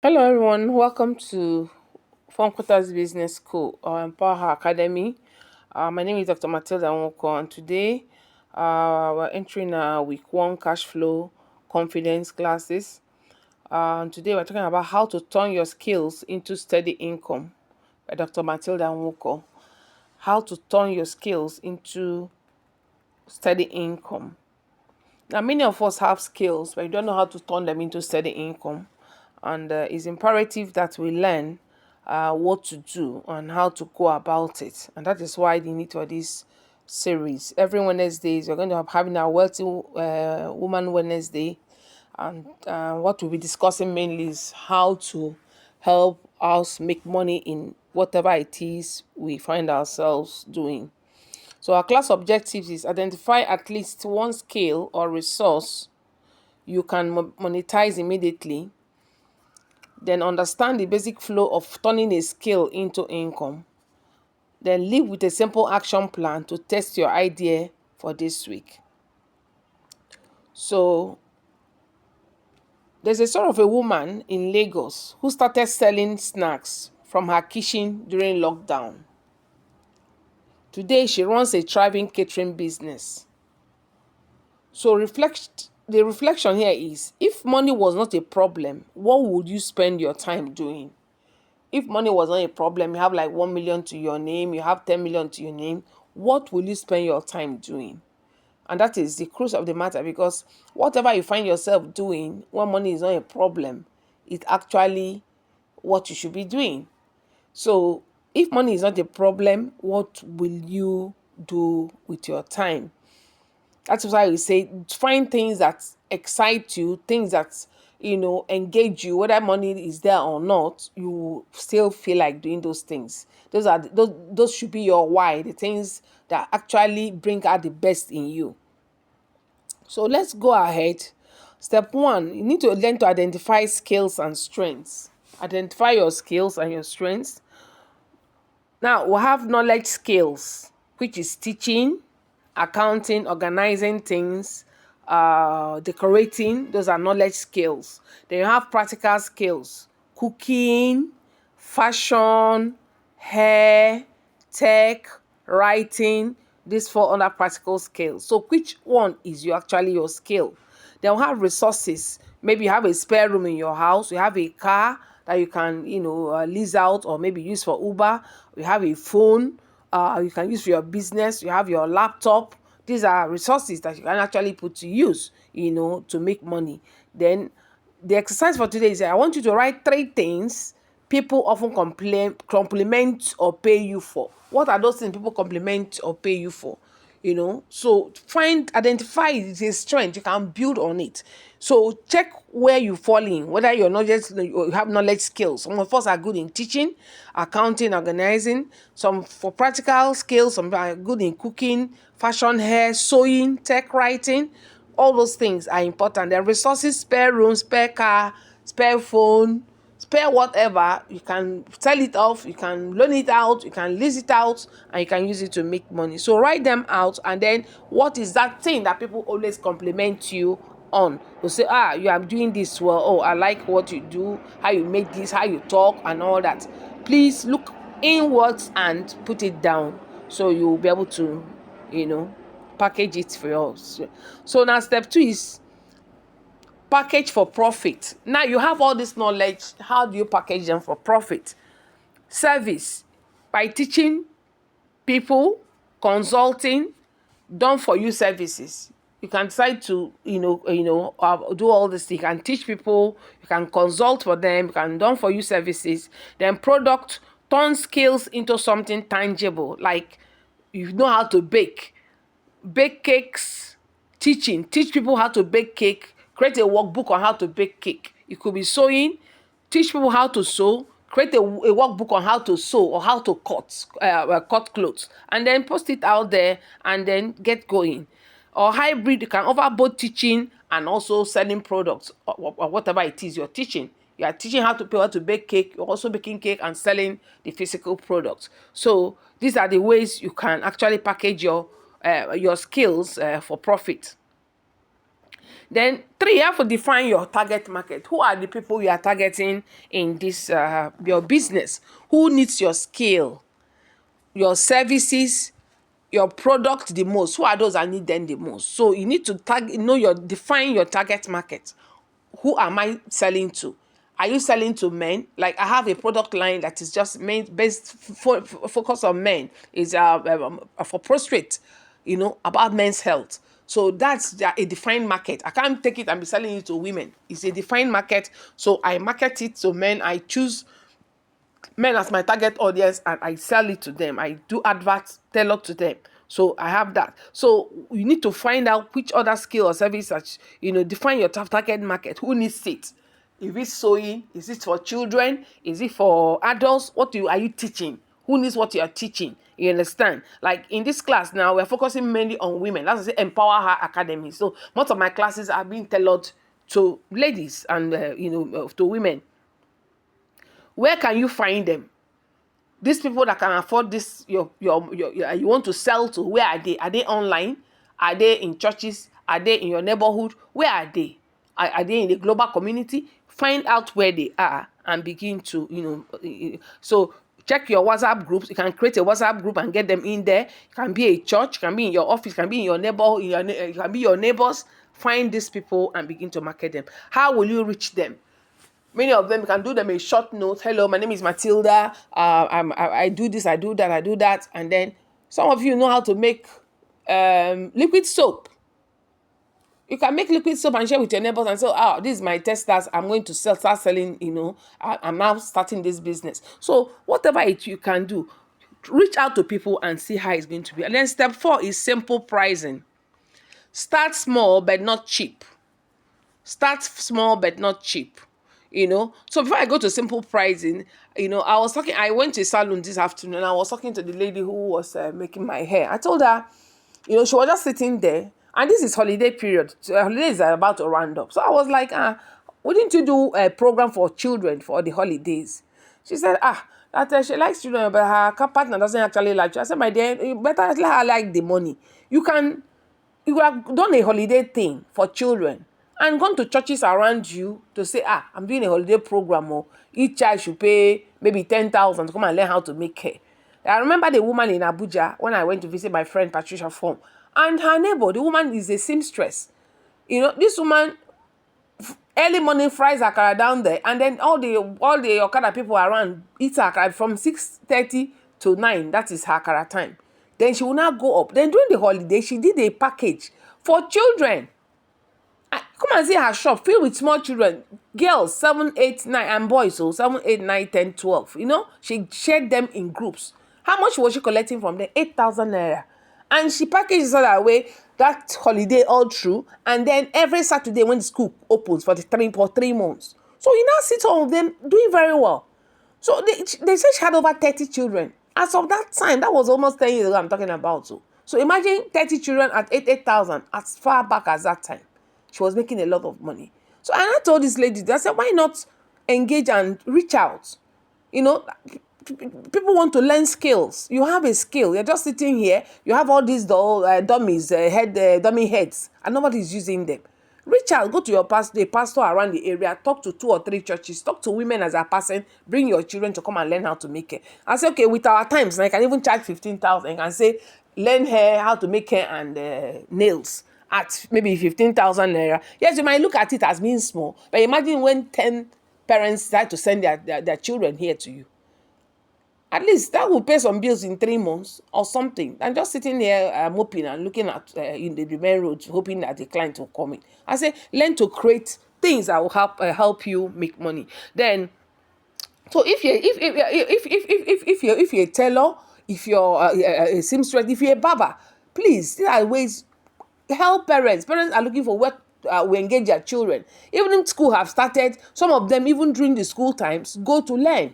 Hello, everyone. Welcome to Funquota's Business School or Empower Her Academy. My name is Dr. Matilda Nwoko, and today we're entering week one cash flow confidence classes. Today we're talking about how to turn your skills into steady income by Dr. Matilda Nwoko. How to turn your skills into steady income. Now, many of us have skills, but we don't know how to turn them into steady income. And it's imperative that we learn what to do and how to go about it. And that is why the need for this series. Every Wednesdays, we're going to have having our Wealthy Woman Wednesday. And what we'll be discussing mainly is how to help us make money in whatever it is we find ourselves doing. So our class objectives is identify at least one skill or resource you can monetize immediately, then understand the basic flow of turning a skill into income, then live with a simple action plan to test your idea for this week. So there's a sort of a woman in Lagos who started selling snacks from her kitchen during lockdown. Today she runs a thriving catering business. So the reflection here is, if money was not a problem, what would you spend your time doing? If money was not a problem, you have like 1 million to your name, you have 10 million to your name, what will you spend your time doing? And that is the crux of the matter, because whatever you find yourself doing when money is not a problem, it's actually what you should be doing. So if money is not a problem, what will you do with your time? That's why we say find things that excite you, things that engage you. Whether money is there or not, you still feel like doing those things. Those should be your why, the things that actually bring out the best in you. So let's go ahead. Step one, you need to learn to identify skills and strengths. Identify your skills and your strengths. Now we have knowledge skills, which is teaching, accounting, organizing things, decorating. Those are knowledge skills. Then you have practical skills: cooking, fashion, hair, tech, writing. These four under practical skills. So which one is your skill? Then we have resources. Maybe you have a spare room in your house, you have a car that you can lease out or maybe use for Uber. You have a phone you can use for your business. You have your laptop. These are resources that you can actually put to use to make money. Then the exercise for today is that I want you to write three things people often compliment or pay you for. What are those things people compliment or pay you for? So identify the strength, you can build on it. So check where you fall in, whether you're not just you have knowledge skills. Some of us are good in teaching, accounting, organizing. Some for practical skills, some are good in cooking, fashion, hair, sewing, tech, writing. All those things are important. There are resources: spare room, spare car, spare phone, spare whatever. You can sell it off, you can loan it out, you can lease it out, and you can use it to make money. So write them out, and then what is that thing that people always compliment you on? You say, you are doing this well. Oh, I like what you do, how you make this, how you talk, and all that. Please look inwards and put it down, so you'll be able to package it for us. So now step two is package for profit. Now you have all this knowledge. How do you package them for profit? Service, by teaching people, consulting, done for you services. You can decide to do all this. You can teach people, you can consult for them, you can done for you services. Then product, turn skills into something tangible, like you know how to bake cakes. Teach people how to bake cake. Create a workbook on how to bake cake. It could be sewing. Teach people how to sew. Create a workbook on how to sew or how to cut clothes, and then post it out there and then get going. Or hybrid, you can offer both teaching and also selling products, or whatever it is you're teaching. You are teaching how to bake cake. You're also baking cake and selling the physical products. So these are the ways you can actually package your skills for profit. Then 3, you have to define your target market. Who are the people you are targeting in this your business? Who needs your skill, your services, your product the most? Who are those that need them the most? So you need to define your target market. Who am I selling to? Are you selling to men? Like, I have a product line that is just focus on men. Is for prostrate, about men's health. So that's a defined market. I can't take it and be selling it to women. It's a defined market. So I market it to men. I choose men as my target audience and I sell it to them. I do adverts tailored to them. So I have that. So you need to find out which other skill or service that, define your target market. Who needs it? If it's sewing, is it for children? Is it for adults? Are you teaching? Who needs what you are teaching? You understand? Like in this class now, we're focusing mainly on women. That's why I say Empower Her Academy. So most of my classes are being tailored to ladies and to women. Where can you find them? These people that can afford this, you want to sell to, where are they? Are they online? Are they in churches? Are they in your neighborhood? Where are they? Are they in the global community? Find out where they are and begin to, so check your WhatsApp groups. You can create a WhatsApp group and get them in there. It can be a church, can be in your office, can be in your neighborhood, it can be your neighbors. Find these people and begin to market them. How will you reach them? Many of them can do them a short note. Hello, my name is Matilda. I do this, I do that, I do that. And then some of you know how to make liquid soap. You can make liquid soap and share with your neighbors and say, this is my testers. I'm going to start selling, I'm now starting this business. So whatever you can do, reach out to people and see how it's going to be. And then step 4 is simple pricing. Start small, but not cheap. Start small, but not cheap. So before I go to simple pricing, I went to a salon this afternoon. I was talking to the lady who was making my hair. I told her, she was just sitting there, and this is holiday period. So holidays are about to round up. So I was like, wouldn't you do a program for children for the holidays? She said, that she likes children, but her partner doesn't actually like you. I said, my dear, you better let her like the money. You could have done a holiday thing for children and gone to churches around you to say, I'm doing a holiday program, or each child should pay maybe 10,000 to come and learn how to make hair. I remember the woman in Abuja when I went to visit my friend Patricia Form, and her neighbor, the woman is a seamstress. This woman early morning fries akara down there, and then all the Okada people around eat akara from 6:30 to 9. That is her akara time. Then she will now go up. Then during the holiday, she did a package for children. Come and see her shop filled with small children, girls 7, 8, 9, and boys, so 7, 8, 9, 10, 12. She shared them in groups. How much was she collecting from them? 8,000 naira. And she packaged it so that way, that holiday all through, and then every Saturday when the school opens for 3 months. So you now see some of them doing very well. So they said she had over 30 children. As of that time, that was almost 10 years ago I'm talking about. So imagine 30 children at 8,000 as far back as that time. She was making a lot of money. So and I told this lady, I said, why not engage and reach out? People want to learn skills. You have a skill. You're just sitting here. You have all these dummies, dummy heads, and nobody's using them. Reach out. Go to your pastor around the area. Talk to 2 or 3 churches. Talk to women as a person. Bring your children to come and learn how to make it. I say, okay, with our times, I can even charge 15,000 and say, learn hair, how to make hair and nails at maybe 15,000 naira. Yes, you might look at it as being small, but imagine when 10 parents decide to send their children here to you. At least that will pay some bills in 3 months or something. And just sitting here moping and looking at in the main road, hoping that the client will come in. I say, learn to create things that will help you make money. Then, so if you're a tailor, if you're a seamstress, if you're a barber, please, these are ways. Help parents. Parents are looking for what will engage their children. Even if school have started, some of them, even during the school times, go to learn.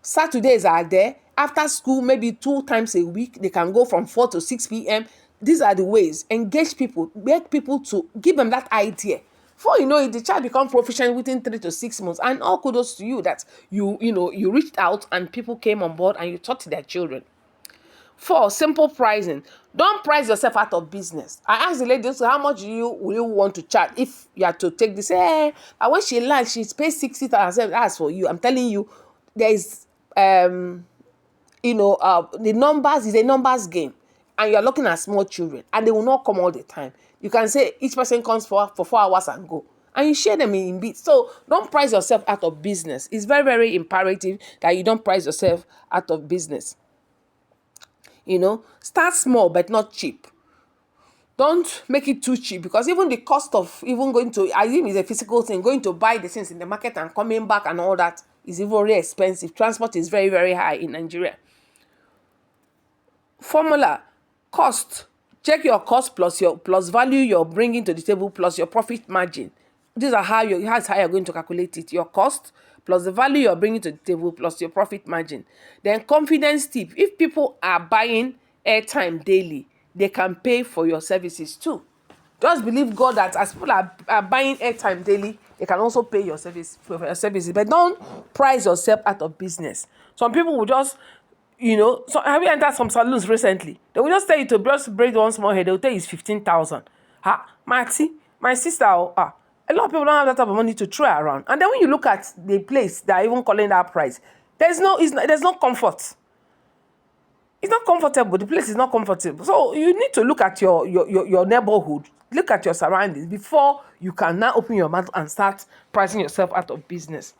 Saturdays are there. After school, maybe 2 times a week, they can go from 4 to 6 p.m. These are the ways. Engage people. Make people to give them that idea. Before you know it, the child becomes proficient within 3 to 6 months. And all kudos to you that you reached out and people came on board and you taught their children. 4, simple pricing. Don't price yourself out of business. I asked the lady, so how much will you want to charge if you are to take this? And when she lands, she's paid 60,000. That's for you. I'm telling you, there is the numbers is a numbers game, and you're looking at small children, and they will not come all the time. You can say each person comes for 4 hours and go, and you share them in bits. So don't price yourself out of business. It's very, very imperative that you don't price yourself out of business. Start small but not cheap. Don't make it too cheap, because even the cost of even going to, I think it's a physical thing, going to buy the things in the market and coming back and all that is even very expensive. Transport is very, very high in Nigeria. Formula: cost. Check your cost plus value you're bringing to the table plus your profit margin. These are how you're going to calculate it. Your cost plus the value you're bringing to the table plus your profit margin. Then confidence tip: if people are buying airtime daily, they can pay for your services too. Just believe God that as people are buying airtime daily, they can also pay your service for your services. But don't price yourself out of business. Some people will just, so have you entered some saloons recently? They will just tell you to just braid one small hair. They will tell you it's 15,000. My sister, a lot of people don't have that type of money to throw around. And then when you look at the place, they're even calling that price. There's no comfort. It's not comfortable. The place is not comfortable. So you need to look at your neighborhood, look at your surroundings before you can now open your mouth and start pricing yourself out of business.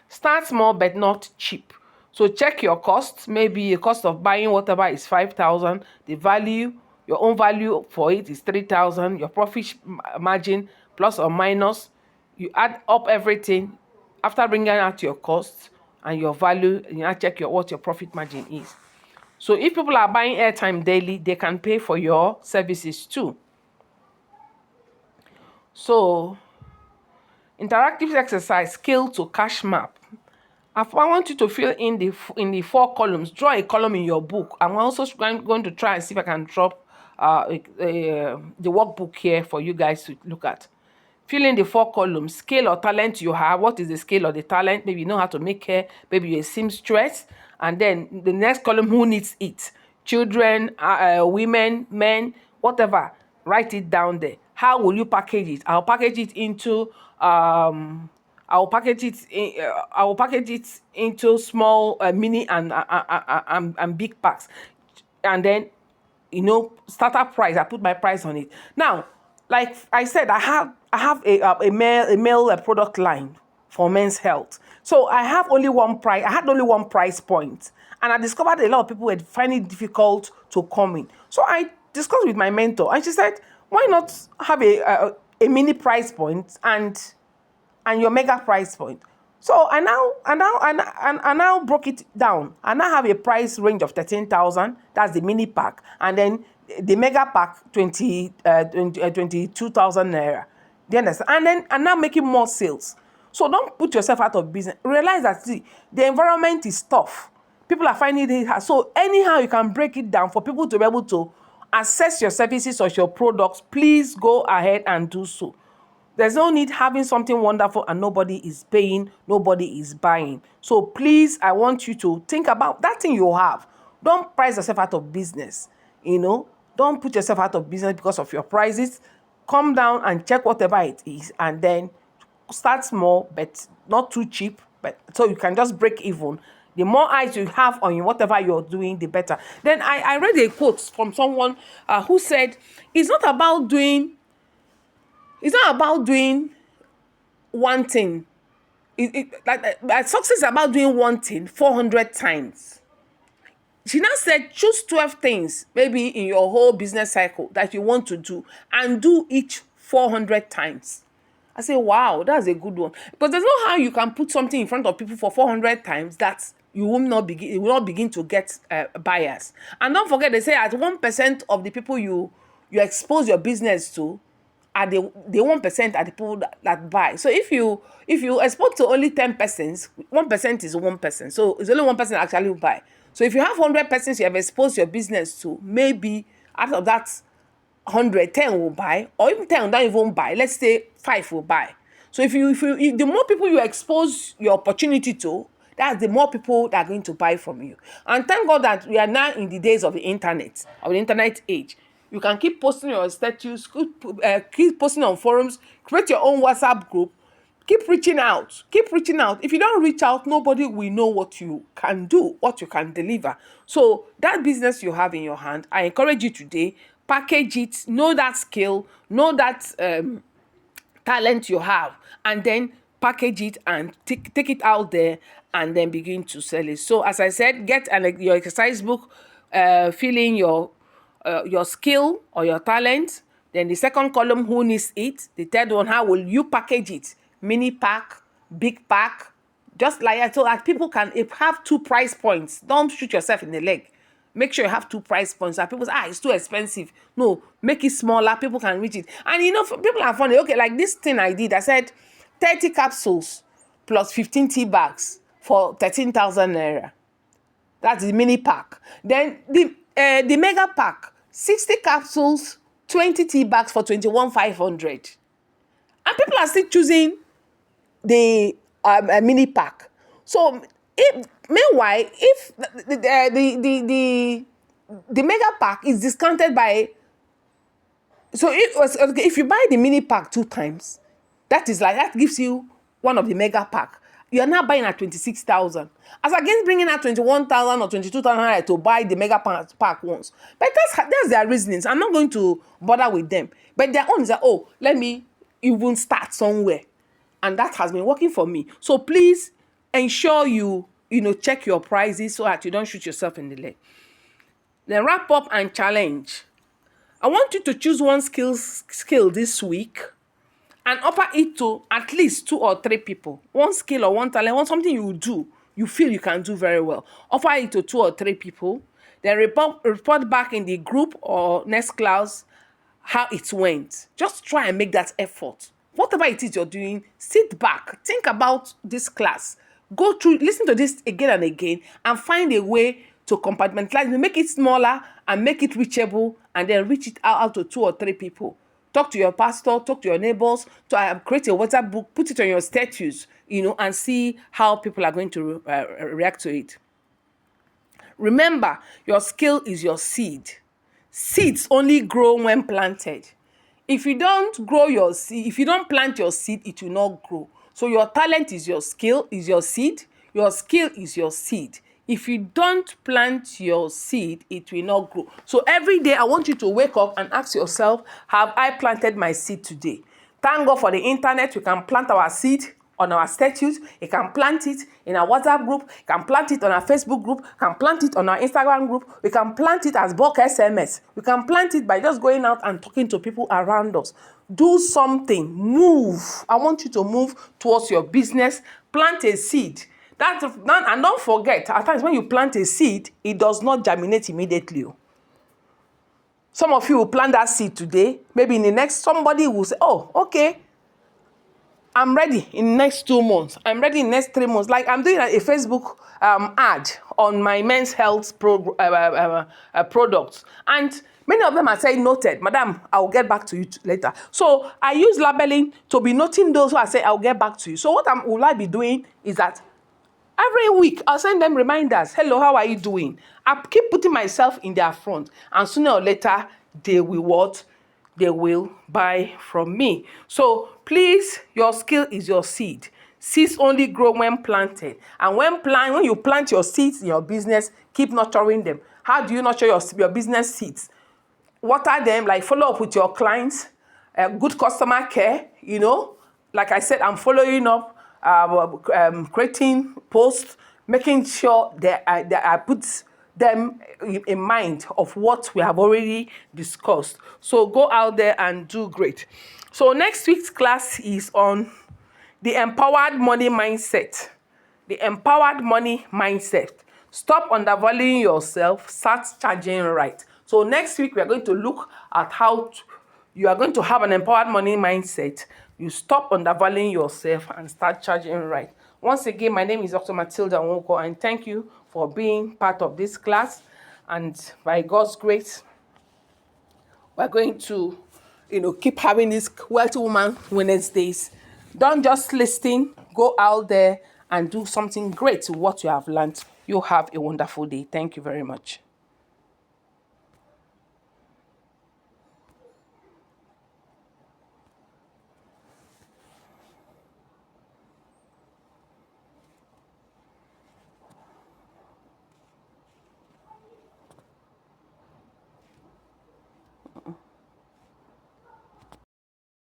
Start small but not cheap. So check your costs. Maybe the cost of buying whatever is 5,000. The value, your own value for it is 3,000. Your profit margin plus or minus. You add up everything after bringing out your costs and your value. You now check what your profit margin is. So if people are buying airtime daily, they can pay for your services too. So, interactive exercise: scale to cash map. I want you to fill in the 4 columns. Draw a column in your book. I'm also going to try and see if I can drop the workbook here for you guys to look at. Fill in the 4 columns. Scale or talent you have. What is the scale or the talent? Maybe you know how to make hair. Maybe you're a seamstress. And then the next column, who needs it? Children, women, men, whatever. Write it down there. How will you package it? I'll package it into small, mini, and big packs. And then, starter price. I put my price on it. Now, like I said, I have a male product line for men's health. So I had only one price point, and I discovered a lot of people were finding it difficult to come in. So I discussed with my mentor, and she said, "Why not have a mini price point and your mega price point?" So I now broke it down. I now have a price range of 13,000. That's the mini pack, and then the mega pack 22,000 naira. Do you understand? And then I'm now making more sales. So don't put yourself out of business. Realize that the environment is tough. People are finding it hard. So anyhow you can break it down for people to be able to access your services or your products, please go ahead and do so. There's no need having something wonderful and nobody is paying, nobody is buying. So please, I want you to think about that thing you have. Don't price yourself out of business. Don't put yourself out of business because of your prices. Come down and check whatever it is, and then start small, but not too cheap, but so you can just break even. The more eyes you have on you, whatever you're doing, the better. Then I read a quote from someone who said, it's not about doing one thing. Like success is about doing one thing 400 times. She now said, choose 12 things, maybe in your whole business cycle, that you want to do, and do each 400 times. I say, wow, that's a good one. Because there's no how you can put something in front of people for 400 times that you will not begin to get buyers. And don't forget, they say at 1% of the people you expose your business to, are the 1% are the people that buy. So if you expose to only 10 persons, 1% is 1%. So it's only 1% actually buy. So if you have 100 persons you have exposed your business to, maybe out of that 100, 10 will buy, or even 10 don't even buy. Let's say 5 will buy. So if the more people you expose your opportunity to, that's the more people that are going to buy from you. And thank God that we are now in the days of the internet age. You can keep posting your status, keep posting on forums, create your own WhatsApp group, keep reaching out. If you don't reach out, nobody will know what you can do, what you can deliver. So that business you have in your hand, I encourage you today, package it, know that skill, know that talent you have, and then package it and take it out there and then begin to sell it. So as I said, get your exercise book, fill in your skill or your talent. Then the second column, who needs it. The third one, how will you package it? Mini pack, big pack, just like I told, like people can have 2 price points. Don't shoot yourself in the leg. Make sure you have 2 price points. And people say, it's too expensive. No, make it smaller. People can reach it. And people are funny. Okay, like this thing I did. I said 30 capsules plus 15 tea bags for 13,000 naira. That's the mini pack. Then the mega pack, 60 capsules, 20 tea bags for 21,500. And people are still choosing the mini pack. So meanwhile, if the mega pack is discounted by, so if you buy the mini pack 2 times, that gives you one of the mega pack. You are now buying at 26,000, as against bringing out 21,000 or 22,000 to buy the mega pack once. But that's their reasonings. I'm not going to bother with them. But their own is that, let me even start somewhere. And that has been working for me. So please ensure you check your prices so that you don't shoot yourself in the leg. Then wrap up and challenge. I want you to choose one skill this week and offer it to at least 2 or 3 people. One skill or one talent, something you do, you feel you can do very well. Offer it to 2 or 3 people. Then report back in the group or next class how it went. Just try and make that effort. Whatever it is you're doing, sit back, think about this class, go through, listen to this again and again, and find a way to compartmentalize, make it smaller and make it reachable, and then reach it out to 2 or 3 people. Talk to your pastor, talk to your neighbors, create a WhatsApp book, put it on your status, and see how people are going to react to it. Remember, your skill is your seed. Seeds only grow when planted. If you don't grow your seed, if you don't plant your seed, it will not grow. So your talent is your skill, is your seed. Your skill is your seed. If you don't plant your seed, it will not grow. So every day, I want you to wake up and ask yourself, have I planted my seed today? Thank God for the internet. We can plant our seed on our status. You can plant it in our WhatsApp group. You can plant it on our Facebook group. You can plant it on our Instagram group. We can plant it as bulk SMS. We can plant it by just going out and talking to people around us. Do something. Move. I want you to move towards your business. Plant a seed. And don't forget, at times when you plant a seed, it does not germinate immediately. Some of you will plant that seed today. Maybe in the next, somebody will say, okay, I'm ready in the next 2 months. I'm ready in the next 3 months. Like I'm doing a Facebook ad on my men's health products. And many of them are saying, noted, madam, I'll get back to you later. So I use labeling to be noting those who are saying, I'll get back to you. So what will I be doing is that every week, I'll send them reminders. Hello, how are you doing? I keep putting myself in their front. And sooner or later, they will what? They will buy from me. So please, your skill is your seed. Seeds only grow when planted. And when you plant your seeds in your business, keep nurturing them. How do you nurture your business seeds? Water them, like follow up with your clients, good customer care, Like I said, I'm following up, creating posts, making sure that I put them in mind of what we have already discussed. So go out there and do great. So next week's class is on the empowered money mindset. The empowered money mindset. Stop undervaluing yourself, start charging right. So next week we are going to look at how you are going to have an empowered money mindset. You stop undervaluing yourself and start charging right. Once again, my name is Dr. Matilda Nwoko, and thank you for being part of this class. And by God's grace, we're going to, keep having these Wealthy Woman Wednesdays. Don't just listen, go out there and do something great with what you have learned. You have a wonderful day. Thank you very much.